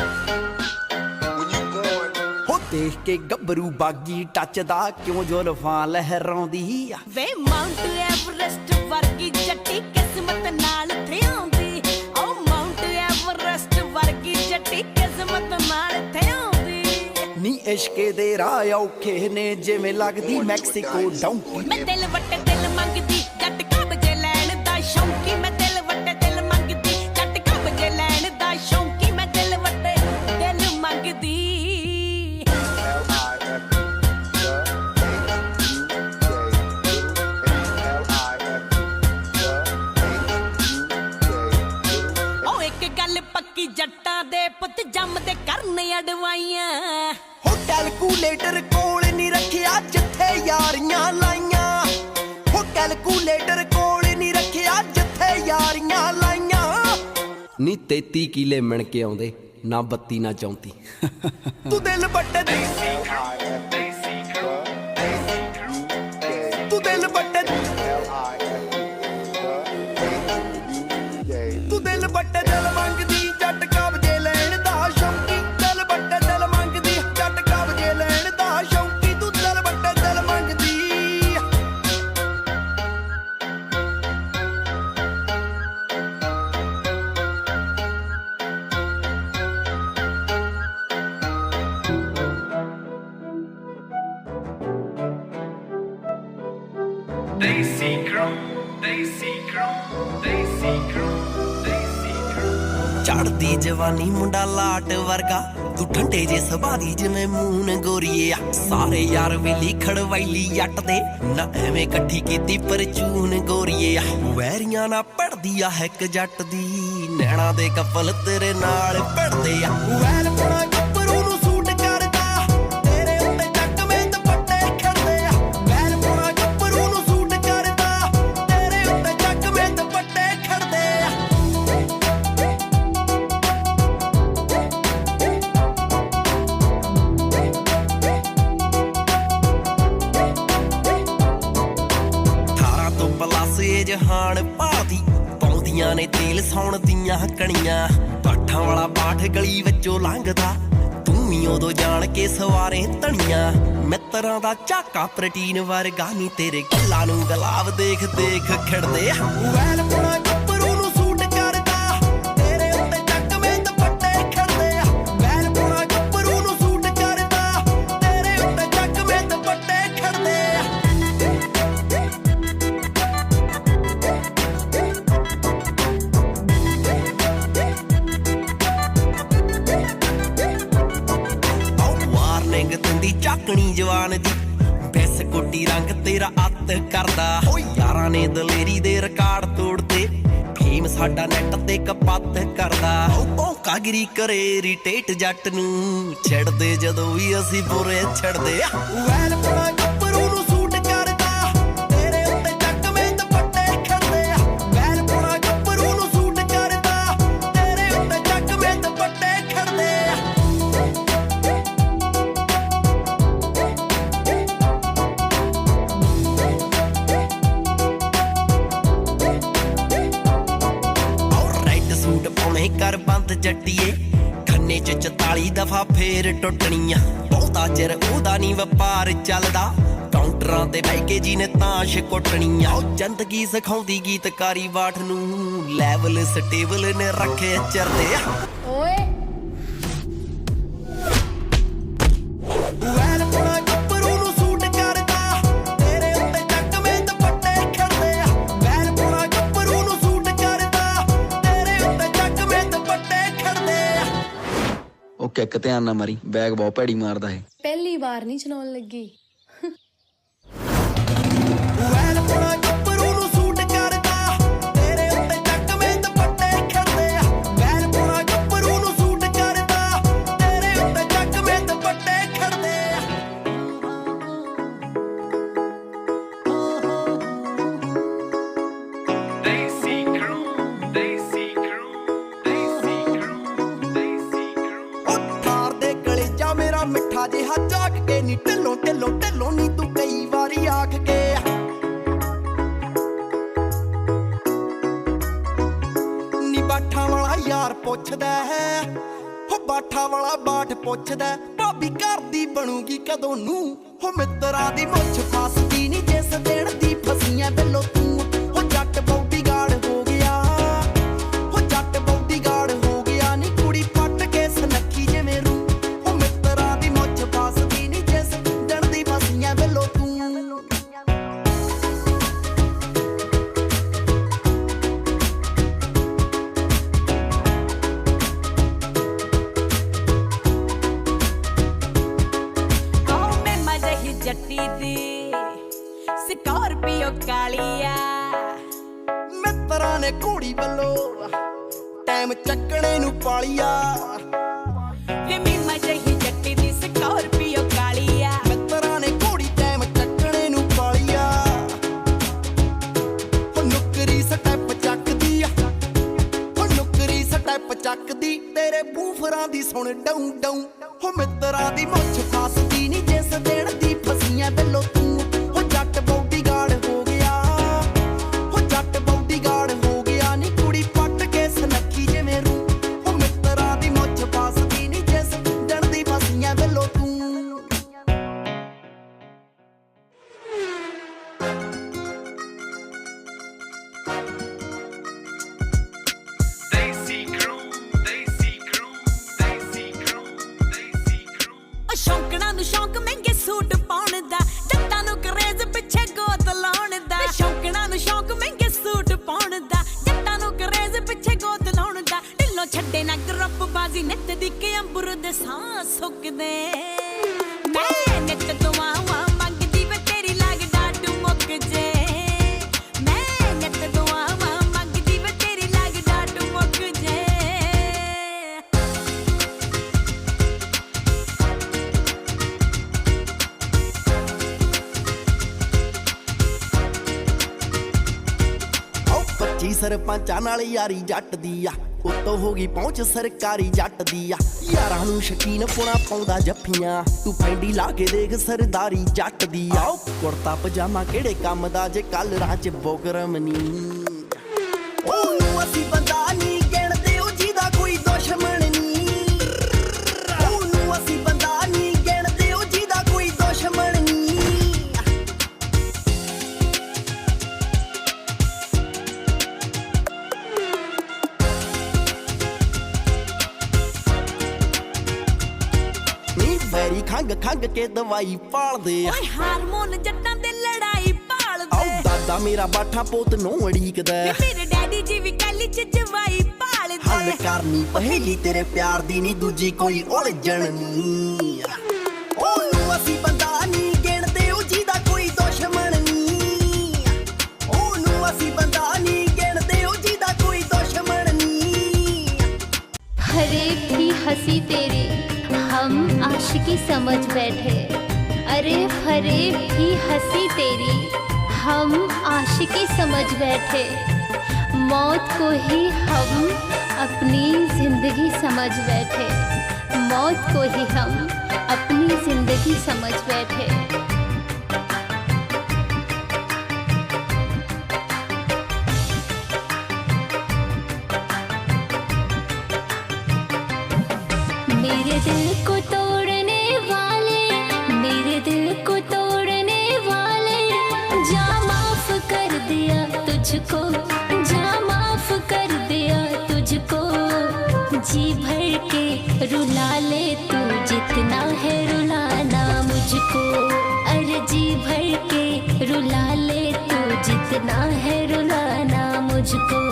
when you born. ਹੋ ਦੇਖ ਕੇ ਗੱਭਰੂ ਬਾਗੀ ਟੱਚਦਾ ਕਿਉਂ ਜ਼ੁਲਫਾਂ ਲਹਿਰਾਉਂਦੀ ਆ ਵੇ ਮਾਊਂਟ ਐਵਰੈਸਟ ਵਰਗੀ ਜੱਟੀ ਕਿਸਮਤ ਨਾਲ ਥਿਆਉਂਦੀ ਓ ਮਾਊਂਟ ਐਵਰੈਸਟ ਵਰਗੀ ਜੱਟੀ ਕਿਸਮਤ ਨਾਲ ਥਿਆਉਂਦੀ ਨੀ ਇਸ਼ਕੇ ਦੇ ਰਾਹ ਔਖੇ ਨੇ ਜਿਵੇਂ ਲੱਗਦੀ ਮੈਕਸੀਕੋ ਡੌਂਕੀ ਮੈਂ ਦਿਲ ਵੱਟੇ ਦਿਲ ਮੰਗਦੀ ਜੱਟ ਕਬਜੇ ਲੈਣ ਦਾ ਸ਼ੌਂਕੀ ਮੈਂ ਦਿਲ ਵੱਟੇ ਦਿਲ ਮੰਗਦੀ ਜੱਟ ਕਬਜੇ ਲੈਣ ਦਾ ਸ਼ੌਂਕੀ ਮੈਂ ਦਿਲ ਵੱਟੇ ਦਿਲ ਮੰਗਦੀ ਓ ਇੱਕ ਗੱਲ ਪੱਕੀ ਜੱਟਾਂ ਦੇ ਪੁੱਤ ਜੰਮਦੇ ਕਰਨ ਅਡਵਾਈਆਂ ਹੋ ਕੈਲਕੂਲੇਟਰ ਕੋਲ ਨਹੀਂ ਰੱਖਿਆ ਜਿੱਥੇ ਯਾਰੀਆਂ ਲਾਈਆਂ ਹੋ ਕੈਲਕੂਲੇਟਰ ਕੋਲ ਨਹੀਂ ਰੱਖਿਆ ਜਿੱਥੇ ਯਾਰੀਆਂ ਲਾਈਆਂ ਨੀ 33 ਕਿਲੇ ਮਿਣ ਕੇ ਆਉਂਦੇ ਨਾ 32 ਨਾ 34 ਤੂੰ ਦਿਲ ਬੱਟੇ Daisy crew, Daisy crew, Daisy crew. ਤੂੰ ਦਿਲ ਬੱਟੇ ਤੂੰ ਦਿਲ ਬੱਟੇ ਦਿਲ ਮੰਗਦੀ ਜੱਟ ਕਬਜੇ ਲੈਣ ਦਾ ਸ਼ੌਂਕੀ ਦਿਲ ਬੱਟੇ ਦਿਲ ਮੰਗਦੀ ਜੱਟ ਕਬਜੇ ਲੈਣ ਦਾ ਸ਼ੌਂਕੀ ਤੂੰ ਦਿਲ ਬੱਟੇ ਦਿਲ ਮੰਗਦੀ Daisy crew, Daisy crew, Daisy crew, Daisy crew. ਚੜਦੀ ਜਵਾਨੀ ਮੁੰਡਾ ਲਾਟ ਵਰਗਾ ਤੂੰ ਠੰਡੇ ਜੇ ਸੁਭਾਅ ਦੀ ਜਿਵੇਂ ਮੂਨ ਗੋਰੀਏ ਆ ਸਾਰੇ ਯਾਰ ਵੇਲੀ ਖੜਵੈਲੀ ਜੱਟ ਦੇ ਨਾ ਐਵੇਂ ਇਕੱਠੀ ਕੀਤੀ ਪਰਚੂਨ ਗੋਰੀਏ ਆ ਵੈਰੀਆਂ ਨਾ ਪੜਦੀ ਆ ਇੱਕ ਜੱਟ ਦੀ ਨੈਣਾ ਦੇ ਕਪਲ ਤੇਰੇ ਨਾਲ ਪੜਦੇ ਆ ਵੈਲ ਪੁਣਾ ਗੱਭਰੂ ਨੂੰ ਸੂਟ ਕਰਦਾ ਤੇਰੇ ਉੱਤੇ ਚੱਕਵੇਂ ਦੁਪੱਟੇ ਖੜਦੇ ਆ ਵੈਲ ਪੁਣਾ ਗੱਭਰੂ ਨੂੰ ਸੂਟ ਕਰਦਾ ਤੇਰੇ ਉੱਤੇ ਚੱਕਵੇਂ ਦੁਪੱਟੇ ਖੜਦੇ ਆ ਜਹਾਨ ਭਾਦੀ ਪਾਉਂਦੀਆਂ ਨੇ ਤੇਲ ਸੌਣ ਦੀਆਂ ਕਣੀਆਂ ਪਾਠਾਂ ਵਾਲਾ ਪਾਠ ਗਲੀ ਵਿੱਚੋਂ ਲੰਘਦਾ ਤੂੰ ਵੀ ਉਦੋਂ ਜਾਣ ਕੇ ਸਵਾਰੇ ਧਣੀਆਂ ਮਿੱਤਰਾਂ ਦਾ ਝਾਕਾ ਪ੍ਰੋਟੀਨ ਵਰਗਾ ਨੀ ਤੇਰੇ ਗੱਲਾਂ ਨੂੰ ਗਲਾਬ ਦੇਖ ਦੇਖ ਖਿੜਦੇ ਵੈਲ ਪੁਣਾ ਗੱਭਰੂ ਨੂੰ ਸੂਟ ਕਰਦਾ ਤੇਰੇ ਉੱਤੇ ਚੱਕਵੇਂ ਦੁਪੱਟੇ ਖੜਦੇ ਵੈਲ ਪੁਣਾ ਗੱਭਰੂ ਨੂੰ ਸੂਟ ਕਰਦਾ ਤੇਰੇ ਉੱਤੇ ਚੱਕਵੇਂ ਦੁਪੱਟੇ ਖੜਦੇ ਝਾਕਣੀ ਜਵਾਨ ਦੀ ਬਿਸਕੁੱਟੀ ਰੰਗ ਤੇਰਾ ਅੱਤ ਕਰਦਾ ਓ ਯਾਰਾਂ ਨੇ ਦਲੇਰੀ ਦੇ ਰਿਕਾਰਡ ਤੋੜਦੇ ਫੇਮ ਸਾਡਾ ਨੈਟ ਤੇ ਕਪੱਤ ਕਰਦਾ ਓ ਭੌਂਕਾਗਿਰੀ ਕਰੇ ਰਿਟੇਟ ਜੱਟ ਨੂੰ ਛੱਡਦੇ ਜਦੋਂ ਵੀ ਅਸੀਂ ਬੁਰੇ ਛੱਡਦੇ ਵੈਲ ਪਣਾ ਗੱਭਰੂ ਨੂੰ ਸੂਟ ਕਰਦਾ ਤੇਰੇ ਉੱਤੇ ਚੱਕਵੇਂ ਦੁਪੱਟੇ ਖੜਦੇ ਵੈਲ ਪਣਾ ਗੱਭਰੂ ਨੂੰ ਸੂਟ ਕਰਦਾ ਤੇਰੇ ਉੱਤੇ ਚੱਕਵੇਂ ਦੁਪੱਟੇ ਖੜਦੇ ਸੂਟ ਪਾਉਣੇ ਕਰ ਬੰਦ ਜੱਟੀਏ ਖੰਨੇ ਚ 44 ਦਫਾ ਫੇਰ ਟੁੱਟਣੀਆਂ ਬਹੁਤਾ ਚਿਰ ਉਹਦਾ ਨਹੀਂ ਵਪਾਰ ਚੱਲਦਾ ਕਾਊਂਟਰਾਂ ਤੇ ਬਹਿ ਕੇ ਜੀ ਨੇ ਤਾਸ਼ ਕੁੱਟਣੀਆਂ ਉਹ ਜ਼ਿੰਦਗੀ ਸਿਖਾਉਂਦੀ ਗੀਤਕਾਰੀ ਬਾਠ ਨੂੰ ਲੈਵਲ ਸਟੇਬਲ ਨੇ ਰੱਖੇ ਚਰਦੇ ਓਏ ਵੈਲ ਪਣਾ ਗੱਭਰੂ ਨੂੰ ਸੂਟ ਕਰਦਾ ਤੇਰੇ ਉੱਤੇ ਚੱਕਵੇਂ ਦੁਪੱਟੇ ਖੜਦੇ ਵੈਲ ਪਣਾ ਗੱਭਰੂ ਨੂੰ ਸੂਟ ਕਰਦਾ ਤੇਰੇ ਉੱਤੇ ਚੱਕਵੇਂ ਦੁਪੱਟੇ ਖੜਦੇ ਉਹ ਕਿੱਕ ਧਿਆਨ ਨਾ ਮਾਰੀ, ਬੈਗ ਬਹੁਤ ਭੈੜੀ ਮਾਰਦਾ ਹੈ। ਪਹਿਲੀ ਵਾਰ ਨਹੀਂ ਚਲਾਉਣ ਲੱਗੀ ਵੈਲ ਪਣਾ ਗੱਭਰੂ ਨੂੰ ਸੂਟ ਕਰਦਾ ਤੇਰੇ ਉੱਤੇ ਚੱਕਵੇਂ ਦੁਪੱਟੇ ਖੜਦੇ ਵੈਲ ਪਣਾ ਗੱਭਰੂ ਨੂੰ ਸੂਟ ਕਰਦਾ ਤੇਰੇ ਉੱਤੇ ਚੱਕਵੇਂ ਦੁਪੱਟੇ ਖੜਦੇ Daisy Crew, Daisy Crew, Daisy Crew, Daisy Crew. ਉੱਠਾਰ ਦੇ ਕਲੇਜਾ ਮੇਰਾ ਮਿੱਠਾ ਜਿਹਾ ਝਾਕ ਕੇ ਨੀ ਢਿੱਲੋਂ ਢਿੱਲੋਂ ਢਿੱਲੋਂ ਨੀ ਤੂੰ ਕਈ ਵਾਰੀ ਆਖ ਕੇ ਨੀ ਬਾਠਾਂ ਵਾਲਾ ਯਾਰ ਪੁੱਛਦਾ ਹੈ ਹੋ ਬਾਠਾਂ ਵਾਲਾ ਬਾਠ ਪੁੱਛਦਾ ਭਾਬੀ ਘਰ ਦੀ ਬਣੂਗੀ ਕਦੋਂ ਨੂੰ ਹੋ ਮਿੱਤਰਾਂ ਦੀ ਮੁੱਛ ਫਸਦੀ ਨੀ ਜਿਸ ਦਿਨ ਦੀ ਫਸੀਆਂ ਵੱਲੋਂ ਤੂੰ ਹੋ ਜੱਟ ਬੌਡੀਗਾਰਡ ਹੋ ਗਿਆ ਹੋ ਜੱਟ ਬੌਡੀਗਾਰਡ ਹੋ ਗਿਆ ਨੀ ਕੁੜੀ ਪੱਟ ਕੇ ਸਨੱਖੀ ਜਿਵੇਂ ਰੂ ਹੋ ਮਿੱਤਰਾਂ ਦੀ ਮੁੱਛ ਫਸਦੀ ਨੀ ਜਿਸ ਦਿਨ ਦੀ ਫਸੀਆਂ ਵੱਲੋਂ ਤੂੰ ਓ ਮੈਂ ਮਜਹੀ ਜੱਟੀ ਦੀ ਸਕਾਰਪੀਓ ਕਾਲੀਆ ਮਿੱਤਰਾਂ ਨੇ ਘੋੜੀ ਵੱਲੋਂ ਟਾਈਮ ਚੱਕਣੇ ਨੂੰ ਪਾਲੀਆ ਵੇ ਮੈਂ ਮਜਹੀ ਜੱਟੀ ਦੀ ਸਕਾਰਪੀਓ ਕਾਲੀਆ ਮਿੱਤਰਾਂ ਨੇ ਘੋੜੀ ਟਾਈਮ ਚੱਕਣੇ ਨੂੰ ਪਾਲੀਆ ਹੋ ਨੁਕਰੀ ਸਟੈਪ ਚੱਕਦੀ ਆ ਹੋ ਨੁਕਰੀ ਸਟੈਪ ਚੱਕਦੀ ਤੇਰੇ ਬੂਫਰਾਂ ਦੀ ਸੁਣ ਡਾਊ ਡਾਊ ਹੋ ਮਿੱਤਰਾਂ ਦੀ ਮੁੱਛ ਫਸਦੀ ਨੀ ਜਿਸ ਦਿਨ ਦੀ ਫਸੀਆਂ ਵੱਲੋਂ ਤੂੰ ਹੋ ਜੱਟ ਬੌਡੀਗਾਰਡ ਹੋ ਗਿਆ ਹੋ ਜੱਟ ਬੌਡੀਗਾਰਡ ਹੋ ਗਿਆ ਨੀ ਕੁੜੀ ਪੱਟ ਕੇ ਸਨੱਖੀ ਜਿਵੇਂ ਰੂ ਹੋ ਮਿੱਤਰਾਂ ਦੀ ਮੁੱਛ ਫਸਦੀ ਨੀ ਜਿਸ ਦਿਨ ਦੀ ਫਸੀਆਂ ਵੱਲੋਂ ਤੂੰ Daisy Crew, Daisy Crew, Daisy Crew, Daisy Crew. ਓ ਸ਼ੌਂਕਣਾ ਨੂੰ ਸ਼ੌਂਕ ਮਹਿੰਗੇ ਸੂਟ ਪਾਉਣ ਦਾ ਜੱਟਾਂ ਨੂੰ ਕਰੇਜ਼ ਪਿੱਛੇ ਗੋਤ ਲਾਉਣ ਦਾ ਵੇ ਸ਼ੌਂਕਣਾ ਨੂੰ ਸ਼ੌਂਕ ਮਹਿੰਗੇ ਸੂਟ ਪਾਉਣ ਦਾ ਜੱਟਾਂ ਨੂੰ ਕਰੇਜ਼ ਪਿੱਛੇ ਗੋਤ ਲਾਉਣ ਦਾ ਢਿੱਲੋਂ ਛੱਡੇ ਨਾ ਗਰੁੱਪ ਬਾਜ਼ੀ ਨਿੱਤ ਦੀ ਕੇ ਅੰਬਰ ਦੇ ਸਾਹ ਸੁੱਕਦੇ ਮੈਂ ਨਿੱਤ ਦੁਆਵਾਂ ਮੰਗਦੀ ਵੇ ਤੇਰੀ ਲੱਗ ਡਾਟੂ ਮੁੱਕ ਜੇ ਮੈਂ ਨਿੱਤ ਦੁਆਵਾਂ ਮੰਗਦੀ ਵੇ ਤੇਰੀ ਲੱਗ ਡਾਟੂ ਮੁੱਕ ਜੇ ਓ 25 ਸਰਪੰਚਾਂ ਨਾਲ ਯਾਰੀ ਜੱਟ ਦੀ ਆ ਉੱਤੋਂ ਹੋ ਗਈ ਪਹੁੰਚ ਸਰਕਾਰੀ ਜੱਟ ਦੀ ਆ ਯਾਰਾਂ ਨੂੰ ਸ਼ਕੀਨ ਪੁਣਾ ਪਾਉਂਦਾ ਜੱਫੀਆਂ ਤੂੰ ਪੈਂਡੀ ਲਾ ਕੇ ਦੇਖ ਸਰਦਾਰੀ ਜੱਟ ਦੀ ਆ ਓ ਕੁੜਤਾ ਪਜਾਮਾ ਕਿਹੜੇ ਕੰਮ ਦਾ ਜੇ ਕੱਲ ਰਾਹ ਚ ਬੋਗਰਮ ਨੀ ਉਹਨੂੰ ਅਸੀਂ ਬੰਦਾ ਨਹੀਂ ਗਿਣਦੇ ਉਹ ਜਿਹਦਾ ਕੋਈ ਦੁਸ਼ਮਣ ਨੀ ਉਹਨੂੰ ਅਸੀਂ ਬੰਦਾ ਨਹੀਂ ਗਿਣਦੇ ਉਹ ਜਿਹਦਾ ਕੋਈ ਦੁਸ਼ਮਣ ਨੀ ਨੀ ਵੈਰੀ ਖੰਗ ਖੰਗ ਕੇ ਦਵਾਈ ਪਾਲਦੇ ਆ ਓਏ ਹਾਰਮੋਨ ਜੱਟਾਂ ਦੇ ਲੜਾਈ ਆਓ ਭਾਲਦੇ ਦਾਦਾ ਮੇਰਾ ਬਾਠਾ ਪੋਤ ਨੂੰ ਅੜੀਕਦਾ ਵੇ ਮੇਰੇ ਡੈਡੀ ਜੀ ਵੀ ਕੱਲੀ ਚ ਜਵਾਈ ਹੱਲ ਭਾਲਦੇ ਕਰਨੀ ਪਹੇਲੀ ਤੇਰੇ ਪਿਆਰ ਦੀ ਨੀ ਦੂਜੀ ਕੋਈ ਉਲਝਣ ਨੀ ਉਹਨੂੰ ਅਸੀਂ ਬੰਦਾ ਨਹੀਂ ਗਿਣਦੇ ਉਹ ਜਿਹਦਾ ਕੋਈ ਦੁਸ਼ਮਣ ਨੀ आशिकी समझ बैठे। अरे फरेब भी हंसी तेरी, हम आशिकी समझ बैठे। मौत को ही हम अपनी जिंदगी समझ बैठे। मौत को ही हम अपनी जिंदगी समझ बैठे। मेरे दिल को तोड़ने वाले, मेरे दिल को तोड़ने वाले, जा माफ कर दिया तुझको, जा माफ कर दिया तुझको। जी भर के रुला ले तू जितना है रुलाना मुझको। अरे जी भर के रुला ले तू जितना है रुलाना मुझको।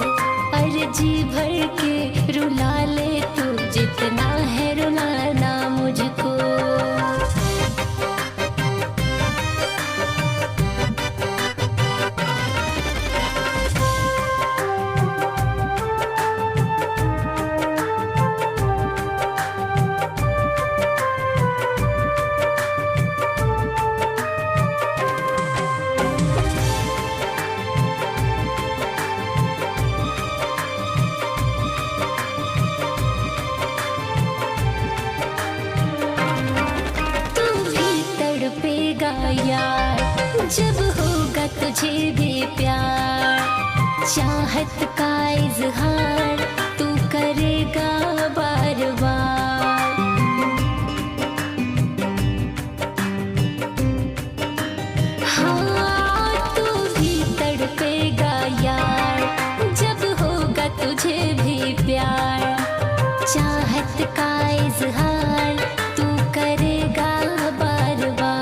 अरे जी भर के रुला ले तू जितना है रुलाना मुझको। यार जब होगा तुझे भी प्यार, चाहत का इजहार तू करेगा बार बार। हाँ तू भी तड़पेगा यार, जब होगा तुझे भी प्यार, चाहत का इजहार तू करेगा बार बार।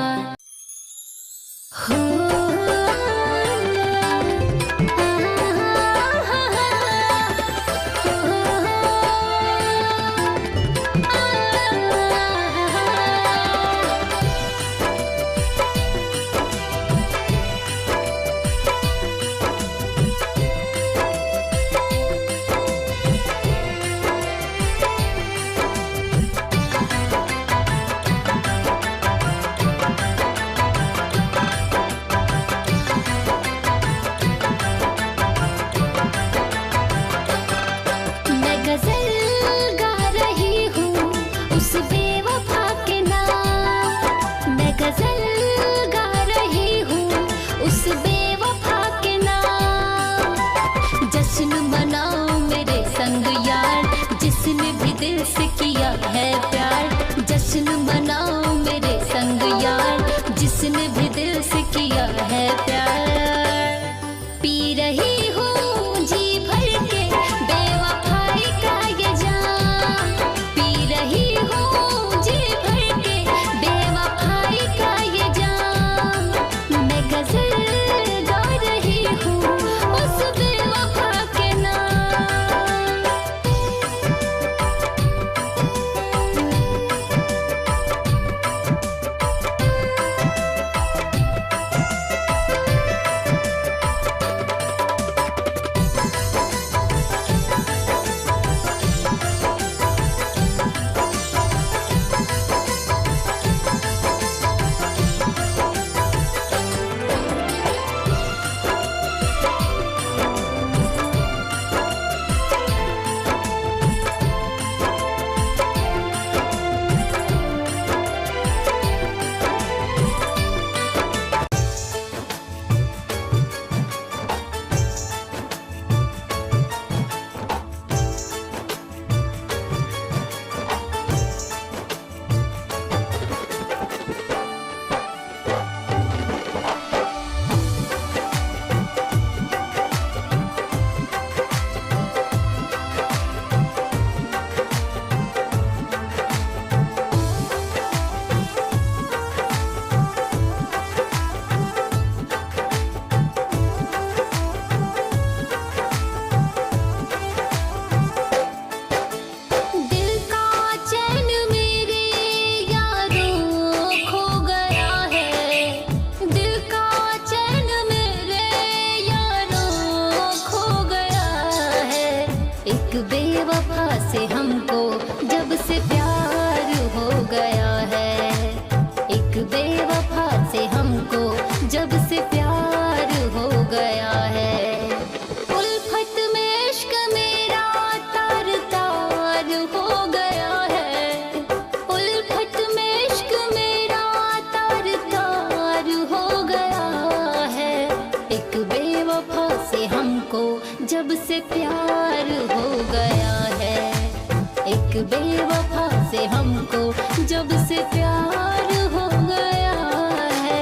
जिसने भी दिल से किया है प्यार, जश्न मनाओ मेरे संग यार, जिसने भी दिल से किया है प्यार। पी रही हूँ जी भर के बेवफाई का ये जाम, पी रही हूँ जी भर के बेवफाई का ये जाम। मैं गजल गा रही हूँ उस बेवफा के नाम। बेवफा से हमको जब से प्यार हो गया है। जब से प्यार हो गया है, एक बेवफा से हमको जब से प्यार हो गया है।